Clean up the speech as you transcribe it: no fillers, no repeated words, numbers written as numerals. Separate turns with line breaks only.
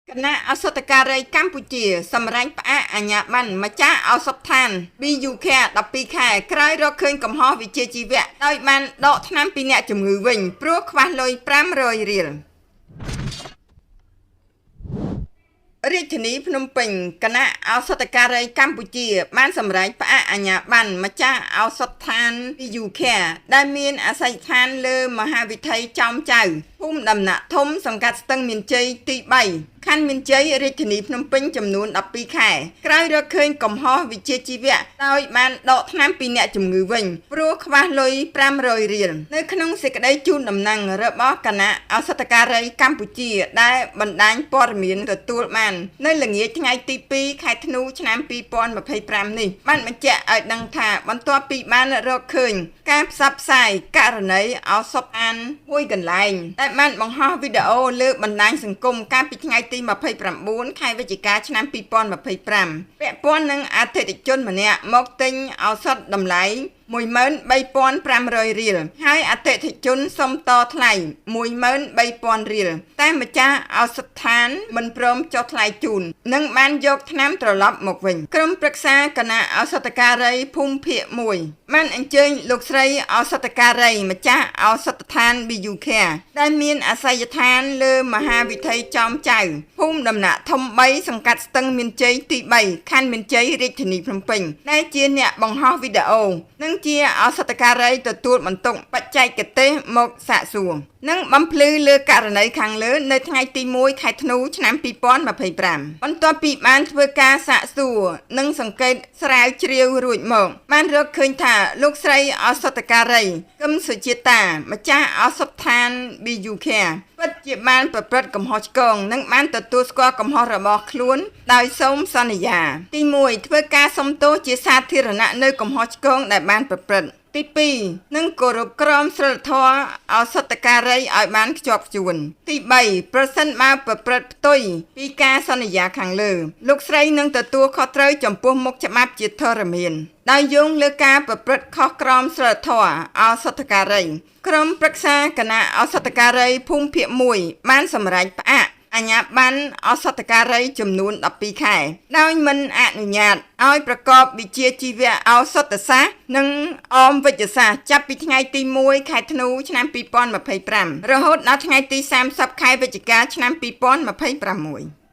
គណៈឱសថការីកម្ពុជាសម្រេចផ្អាកអាជ្ញាប័ណ្ណម្ចាស់ឱសថដ្ឋាន BUK 12 ខែក្រោយរកឃើញកំហុសវិជ្ជាជីវៈដោយបានដកថ្នាំពីអ្នកជំងឺវិញព្រោះខ្វះលុយ500រៀលរាជធានីភ្នំពេញគណៈឱសថការីកម្ពុជាបានសម្រេចផ្អាកអាជ្ញាប័ណ្ណម្ចាស់ឱសថដ្ឋាន BUK ដែលមានអាសយដ្ឋានលើមហាវិថីចោមចៅភូមិដំណាក់ធំសង្កាត់ស្ទឹងមានជ័យទី3ខណ្ឌមានជ័យរាជធានីភ្នំពេញចំនួន12ខែក្រោយរកឃើញកំហុសវិជ្ជាជីវៈដោយបានដកថ្នាំពីអ្នកជំងឺវិញព្រោះខ្វះលុយ500រៀលនៅក្នុងសេចក្តីជូនដំណឹងរបស់គណៈឱសថការីកម្ពុជាដែលបណ្ដាញព័ត៌មានទទួលបាននៅល្ងាចថ្ងៃទី2ខែធ្នូឆ្នាំ2025នេះបានបញ្ជាក់ឲ្យដឹងថាបន្ទាប់ពីបានរកឃើញការផ្សព្វផ្សាយករណីឱសថអានមួយកន្លែងដែលបានបង្ហោះវីដេអូលើបណ្ដាញសង្គមកាលពីថ្ងៃទី29ខែវិច្ឆិកាឆ្នាំ2025ពាក់ព័ន្ធនឹងអតិថិជនម្នាក់មកទិញឱសថតម្លៃ13,500រៀលហើយអតិថិជនសុំតថ្លៃ13,000រៀលតែម្ចាស់ឱសថដ្ឋានមិនព្រមចុះថ្លៃជូននិងបានយកថ្នាំត្រឡប់មកវិញក្រុមប្រឹក្សាគណៈឱសថការីភូមិភាគ1បានអញ្ជើញលោកស្រីឱសថការីម្ចាស់ឱសថដ្ឋាន BUK ដែលមានអាសយដ្ឋានលើមហាវិថីចោមចៅភូមិដំណាក់ធំ3សង្កាត់ស្ទឹងមានជ័យទី3ខណ្ឌមានជ័យរាជធានីភ្នំពេញដែលជាអ្នកបង្ហោះវីដេអូនិងជាឱសថការីទទួលបន្ទុកបច្ចេកទេសមកសាកសួរនិងបំភ្លឺលើករណីខាងលើនៅថ្ងៃទី1ខែធ្នូឆ្នាំ2025បន្ទាប់ពីបានធ្វើការសាកសួរនិងសង្កេតស្រាវជ្រាវរួចមកបានរកឃើញថាលោកស្រីឱសថការីកឹមសុជាតាម្ចាស់ឱសថដ្ឋាន BUK ពិតជាបានប្រព្រឹត្តកំហុសឆ្គងនិងបានទទួលស្គាល់កំហុសរបស់ខ្លួនដោយសូមសន្យាទី1ធ្វើការសុំទោសជាសាធារណៈនៅកំហុសឆ្គងដែលបានប្រព្រឹត្តទី2នឹងគោរពក្រមសីលធម៌ឱសថការីឲ្យបានខ្ជាប់ខ្ជួនទី3ប្រសិនបើប្រព្រឹត្តផ្ទុយពីការសន្យាខាងលើលោកស្រីនឹងទទួលខុសត្រូវចំពោះមុខច្បាប់ជាធរមានដោយយោងលើការប្រព្រឹត្តខុសក្រមសីលធម៌ឱសថការីក្រុមប្រឹក្សាគណៈឱសថការីភូមិភាគ1បានសម្រេចផ្អាកអាជ្ញាប័ណ្ណឱសថការីចំនួន12ខែដោយមិនអនុញ្ញាតឲ្យប្រកបវិជ្ជាជីវៈឱសថសាស្ត្រនិងអមវិទ្យាសាស្ត្រចាប់ពីថ្ងៃទី1ខែធ្នូឆ្នាំ2025រហូតដល់ថ្ងៃទី30ខែវិច្ឆិកាឆ្នាំ2026